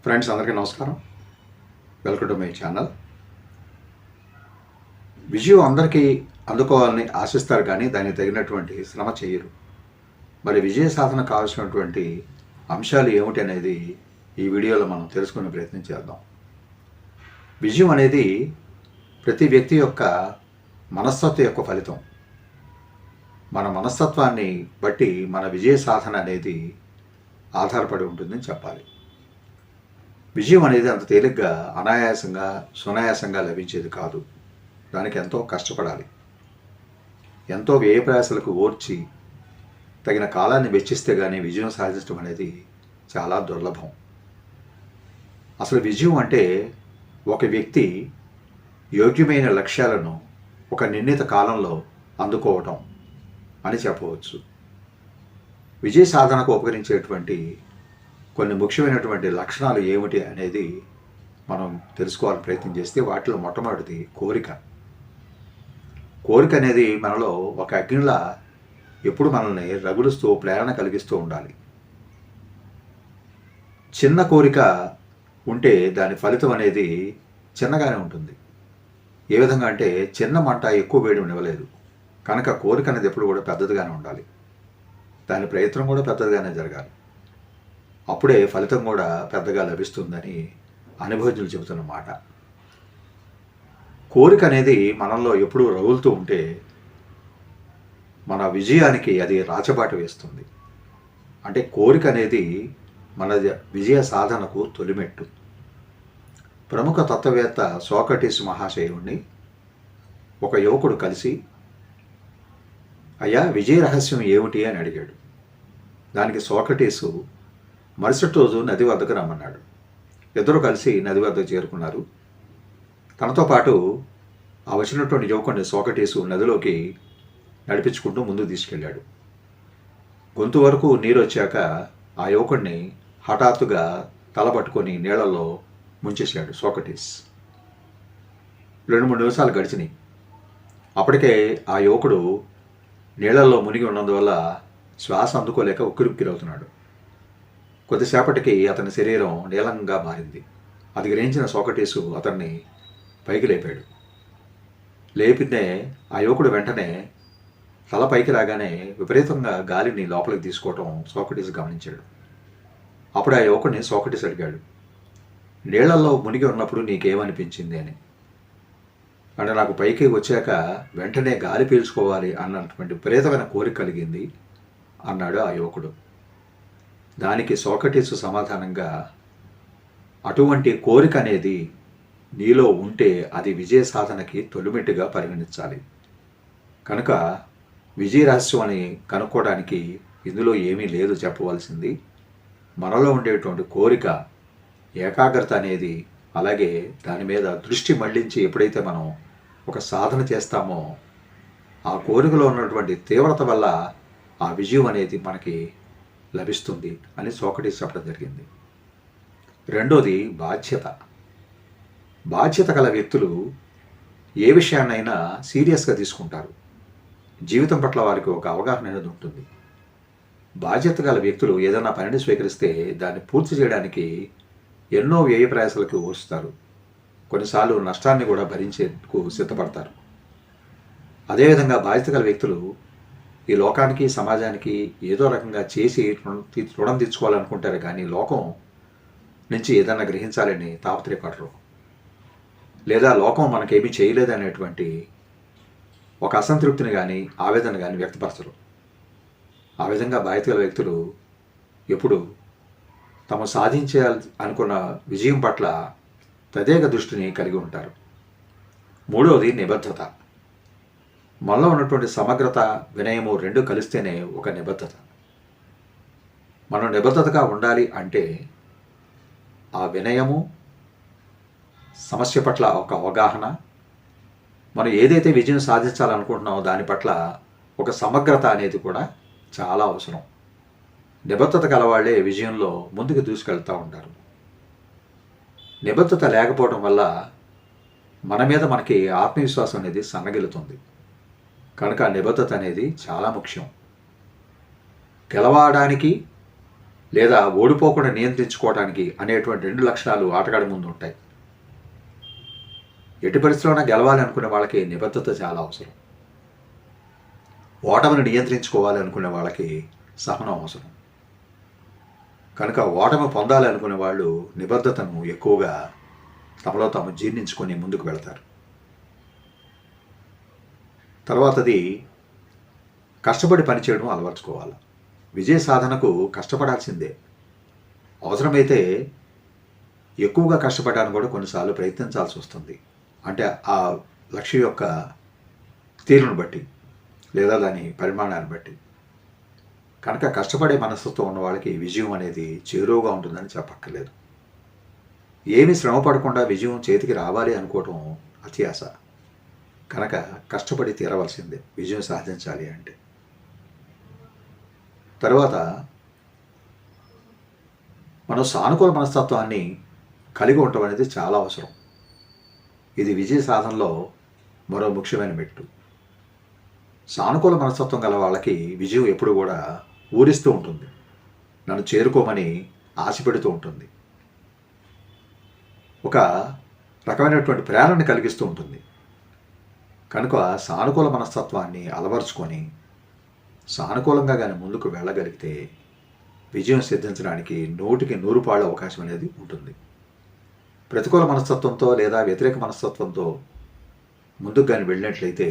Friends అందరికీ నమస్కారం. Welcome to my channel. విజయం అందరికీ అందుకోవాలని ఆశిస్తారు కానీ దానికి తగినటువంటి శ్రమ చేయరు. మరి విజయ సాధన కావాల్సినటువంటి అంశాలు ఏమిటి అనేది ఈ వీడియోలో మనం తెలుసుకునే ప్రయత్నం చేద్దాం. విజయం అనేది ప్రతి వ్యక్తి యొక్క మనస్తత్వం యొక్క ఫలితం. మన మనస్తత్వాన్ని బట్టి మన విజయ సాధన అనేది ఆధారపడి ఉంటుందని చెప్పాలి. విజయం అనేది అంత తేలిగ్గా అనాయాసంగా సునాయాసంగా లభించేది కాదు. దానికి ఎంతో కష్టపడాలి. ఎంతో వ్యయ ప్రయాసలకు ఓర్చి తగిన కాలాన్ని వెచ్చిస్తే కానీ విజయం సాధించడం అనేది చాలా దుర్లభం. అసలు విజయం అంటే ఒక వ్యక్తి యోగ్యమైన లక్ష్యాలను ఒక నిర్ణీత కాలంలో అందుకోవటం అని చెప్పవచ్చు. విజయ సాధనకు ఉపకరించేటువంటి కొన్ని ముఖ్యమైనటువంటి లక్షణాలు ఏమిటి అనేది మనం తెలుసుకోవాలని ప్రయత్నం చేస్తే వాటిలో మొట్టమొదటిది కోరిక. కోరిక అనేది మనలో ఒక అగ్నిలా ఎప్పుడు మనల్ని రగులుస్తూ ప్రేరణ కలిగిస్తూ ఉండాలి. చిన్న కోరిక ఉంటే దాని ఫలితం అనేది చిన్నగానే ఉంటుంది. ఏ విధంగా అంటే చిన్న మంట ఎక్కువ వేడి ఇవ్వలేదు. కనుక కోరిక అనేది ఎప్పుడు కూడా పెద్దదిగానే ఉండాలి. దాని ప్రయత్నం కూడా పెద్దదిగానే జరగాలి. అప్పుడే ఫలితం కూడా పెద్దగా లభిస్తుందని అనుభవజ్ఞులు చెబుతున్నమాట. కోరిక అనేది మనలో ఎప్పుడూ రగులుతూ ఉంటే మన విజయానికి అది రాచబాట వేస్తుంది. అంటే కోరిక అనేది మన విజయ సాధనకు తొలిమెట్టు. ప్రముఖ తత్వవేత్త సోక్రటీస్ మహాశయుణ్ణి ఒక యువకుడు కలిసి, అయ్యా విజయ రహస్యం ఏమిటి అని అడిగాడు. దానికి సోక్రటీసు మరుసటి రోజు నది వద్దకు రమ్మన్నాడు. ఇద్దరు కలిసి నది వద్దకు చేరుకున్నారు. తనతో పాటు ఆ వచ్చినటువంటి యువకుడిని సోక్రటీసు నదిలోకి నడిపించుకుంటూ ముందుకు తీసుకెళ్ళాడు. గొంతు వరకు నీరు వచ్చాక ఆ యువకుడిని హఠాత్తుగా తలపట్టుకొని నీళ్లలో ముంచేశాడు సోక్రటీస్. 2-3 నిమిషాలు గడిచినాయి. అప్పటికే ఆ యువకుడు నీళ్లలో మునిగి ఉన్నందువల్ల శ్వాస అందుకోలేక ఉక్కిరిబిక్కిరవుతున్నాడు. కొద్దిసేపటికి అతని శరీరం నీలంగా మారింది. అది గ్రహించిన సోక్రటీసు అతన్ని పైకి లేపాడు. లేపితే ఆ యువకుడు వెంటనే తల పైకి రాగానే విపరీతంగా గాలిని లోపలికి తీసుకోవటం సోక్రటీస్ గమనించాడు. అప్పుడు ఆ యువకుడిని సోక్రటీస్ అడిగాడు, నీళ్లలో మునిగి ఉన్నప్పుడు నీకేమనిపించింది అని. అంటే నాకు పైకి వచ్చాక వెంటనే గాలి పీల్చుకోవాలి అన్నటువంటి విపరీతమైన కోరిక కలిగింది అన్నాడు ఆ యువకుడు. దానికి సోక్రటీసు సమాధానంగా, అటువంటి కోరిక అనేది నీలో ఉంటే అది విజయ సాధనకి తొలిమెట్టుగా పరిగణించాలి. కనుక విజయ రహస్యం అని కనుక్కోవడానికి ఇందులో ఏమీ లేదు చెప్పవలసింది. మనలో ఉండేటువంటి కోరిక, ఏకాగ్రత అనేది, అలాగే దాని మీద దృష్టి మళ్లించి ఎప్పుడైతే మనం ఒక సాధన చేస్తామో ఆ కోరికలో ఉన్నటువంటి తీవ్రత వల్ల ఆ విజయం అనేది మనకి లభిస్తుంది అని సోక్రటీస్ చెప్పడం జరిగింది. రెండోది బాధ్యత. బాధ్యత గల వ్యక్తులు ఏ విషయాన్నైనా సీరియస్గా తీసుకుంటారు. జీవితం పట్ల వారికి ఒక అవగాహన అనేది ఉంటుంది. బాధ్యత గల వ్యక్తులు ఏదైనా పనిని స్వీకరిస్తే దాన్ని పూర్తి చేయడానికి ఎన్నో వ్యయ ప్రయాసాలకు వస్తారు. కొన్నిసార్లు నష్టాన్ని కూడా భరించేందుకు సిద్ధపడతారు. అదేవిధంగా బాధ్యత గల వ్యక్తులు ఈ లోకానికి సమాజానికి ఏదో రకంగా చేసి రుణం తీర్చుకోవాలనుకుంటారు కానీ లోకం నుంచి ఏదైనా గ్రహించాలని తాపత్రయపడరు. లేదా లోకం మనకేమీ చేయలేదనేటువంటి ఒక అసంతృప్తిని కానీ ఆవేదన కానీ వ్యక్తపరచరు. ఆ విధంగా బాధ్యత గల వ్యక్తులు ఎప్పుడు తాము సాధించాలి అనుకున్న విజయం పట్ల తదేక దృష్టిని కలిగి ఉంటారు. మూడవది నిబద్ధత. మనలో ఉన్నటువంటి సమగ్రత, వినయము రెండు కలిస్తేనే ఒక నిబద్ధత. మనం నిబద్ధతగా ఉండాలి అంటే ఆ వినయము, సమస్య పట్ల ఒక అవగాహన, మనం ఏదైతే విజయం సాధించాలనుకుంటున్నామో దాని పట్ల ఒక సమగ్రత అనేది కూడా చాలా అవసరం. నిబద్ధత గలవాళ్లే విజయంలో ముందుకు దూసుకెళ్తూ ఉంటారు. నిబద్ధత లేకపోవడం వల్ల మన మీద మనకి ఆత్మవిశ్వాసం అనేది సన్నగిలుతుంది. కనుక నిబద్ధత అనేది చాలా ముఖ్యం. గెలవడానికి లేదా ఓడిపోకుండా నియంత్రించుకోవడానికి అనేటువంటి 2 లక్షణాలు ఆటగాడి ముందు ఉంటాయి. ఎట్టి పరిస్థితుల్లోనే గెలవాలి అనుకునే వాళ్ళకి నిబద్ధత చాలా అవసరం. ఓటమిని నియంత్రించుకోవాలి అనుకునే వాళ్ళకి సహనం అవసరం. కనుక ఓటమి పొందాలి అనుకునే వాళ్ళు నిబద్ధతను ఎక్కువగా తమలో తాము జీర్ణించుకొని ముందుకు వెళతారు. తర్వాతది కష్టపడి పనిచేయడం అలవర్చుకోవాలి. విజయ సాధనకు కష్టపడాల్సిందే. అవసరమైతే ఎక్కువగా కష్టపడడానికి కూడా కొన్నిసార్లు ప్రయత్నించాల్సి వస్తుంది. అంటే ఆ లక్ష్యం యొక్క తీరును బట్టి లేదా దాని పరిమాణాన్ని బట్టి. కనుక కష్టపడే మనస్తత్వం ఉన్న వాళ్ళకి విజయం అనేది చేరువుగా ఉంటుందని చెప్పక్కర్లేదు. ఏమీ శ్రమ పడకుండా విజయం చేతికి రావాలి అనుకోవటం అత్యాశ. కనుక కష్టపడి తీరవలసిందే విజయం సాధించాలి అంటే. తర్వాత మనం సానుకూల మనస్తత్వాన్ని కలిగి ఉండటం అనేది చాలా అవసరం. ఇది విజయ సాధనలో మరో ముఖ్యమైన మెట్టు. సానుకూల మనస్తత్వం గల వాళ్ళకి విజయం ఎప్పుడు కూడా ఊరిస్తూ ఉంటుంది. నన్ను చేరుకోమని ఆశపెడుతూ ఉంటుంది. ఒక రకమైనటువంటి ప్రేరణ కలిగిస్తూ ఉంటుంది. కనుక సానుకూల మనస్తత్వాన్ని అలవరుచుకొని సానుకూలంగా కానీ ముందుకు వెళ్ళగలిగితే విజయం సిద్ధించడానికి 100కి 100 పాళ్ళు అవకాశం అనేది ఉంటుంది. ప్రతికూల మనస్తత్వంతో లేదా వ్యతిరేక మనస్తత్వంతో ముందుకు కానీ వెళ్ళినట్లయితే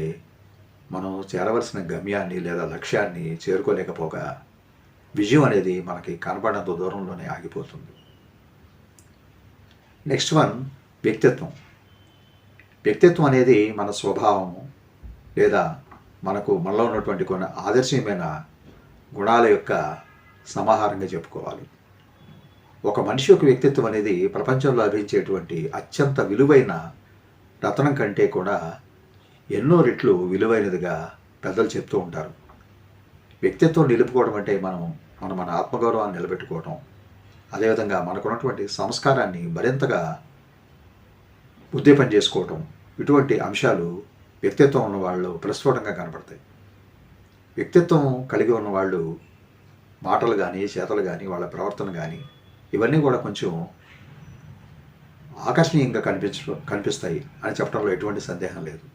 మనం చేరవలసిన గమ్యాన్ని లేదా లక్ష్యాన్ని చేరుకోలేకపోగా విజయం అనేది మనకి కనపడినంత దూరంలోనే ఆగిపోతుంది. నెక్స్ట్ వన్ వ్యక్తిత్వం. వ్యక్తిత్వం అనేది మన స్వభావము లేదా మనలో ఉన్నటువంటి కొన్ని ఆదర్శమైన గుణాల యొక్క సమాహారంగా చెప్పుకోవాలి. ఒక మనిషి యొక్క వ్యక్తిత్వం అనేది ప్రపంచంలో లభించేటువంటి అత్యంత విలువైన రత్నం కంటే కూడా ఎన్నో రెట్లు విలువైనదిగా పెద్దలు చెప్తూ ఉంటారు. వ్యక్తిత్వం నిలుపుకోవడం అంటే మన ఆత్మగౌరవాన్ని నిలబెట్టుకోవడం, అదేవిధంగా మనకున్నటువంటి సంస్కారాన్ని మరింతగా ఉద్దీపన చేసుకోవటం, ఇటువంటి అంశాలు వ్యక్తిత్వం ఉన్నవాళ్ళు ప్రస్ఫుటంగా కనపడతాయి. వ్యక్తిత్వం కలిగి ఉన్నవాళ్ళు మాటలు కానీ చేతలు కానీ వాళ్ళ ప్రవర్తన కానీ ఇవన్నీ కూడా కొంచెం ఆకర్షణీయంగా కనిపిస్తాయి అని చెప్పడంలో ఎటువంటి సందేహం లేదు.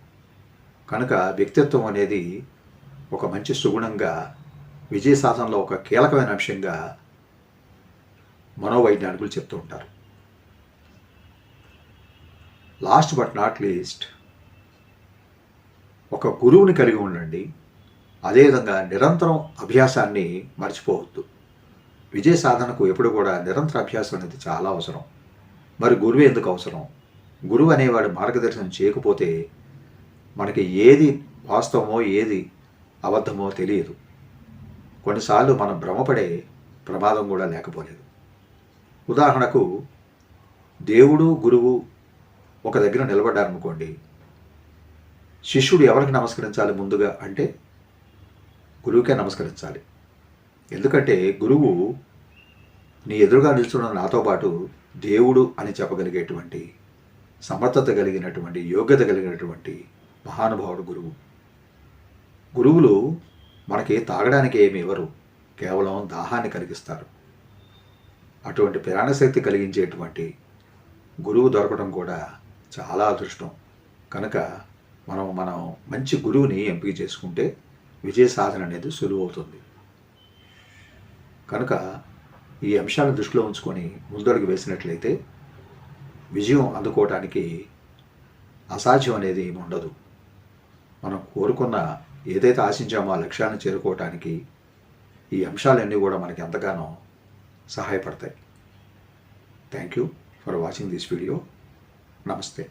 కనుక వ్యక్తిత్వం అనేది ఒక మంచి సుగుణంగా విజయ సాధనలో ఒక కీలకమైన అంశంగా మనోవైజ్ఞానికులు చెప్తూ ఉంటారు. లాస్ట్ బట్ నాట్ లీస్ట్, ఒక గురువుని కలిగి ఉండండి. అదేవిధంగా నిరంతరం అభ్యాసాన్ని మర్చిపోవద్దు. విజయ సాధనకు ఎప్పుడు కూడా నిరంతర అభ్యాసం అనేది చాలా అవసరం. మరి గురువు ఎందుకు అవసరం? గురువు అనేవాడు మార్గదర్శనం చేయకపోతే మనకి ఏది వాస్తవమో ఏది అబద్ధమో తెలియదు. కొన్నిసార్లు మనం భ్రమపడే ప్రమాదం కూడా లేకపోలేదు. ఉదాహరణకు దేవుడు గురువు ఒక దగ్గర నిలబడ్డారనుకోండి, శిష్యుడు ఎవరికి నమస్కరించాలి ముందుగా అంటే గురువుకే నమస్కరించాలి. ఎందుకంటే గురువు నీ ఎదురుగా నిల్చున్న నాతో పాటు దేవుడు అని చెప్పగలిగేటువంటి సమర్థత కలిగినటువంటి యోగ్యత కలిగినటువంటి మహానుభావుడు గురువు. గురువులు మనకి తాగడానికి ఏమి ఇవ్వరు, కేవలం దాహాన్ని కలిగిస్తారు. అటువంటి ప్రాణశక్తి కలిగించేటువంటి గురువు దొరకడం కూడా చాలా అదృష్టం. కనుక మనం మంచి గురువుని ఎంపిక చేసుకుంటే విజయ సాధన అనేది సులువు అవుతుంది. కనుక ఈ అంశాలను దృష్టిలో ఉంచుకొని ముందడుగు వేసినట్లయితే విజయం అందుకోవటానికి అసాధ్యం అనేది ఏమి ఉండదు. మనం కోరుకున్న ఏదైతే ఆశించామో ఆ లక్ష్యాన్ని చేరుకోవటానికి ఈ అంశాలన్నీ కూడా మనకి ఎంతగానో సహాయపడతాయి. Thank you for watching this video. నమస్తే.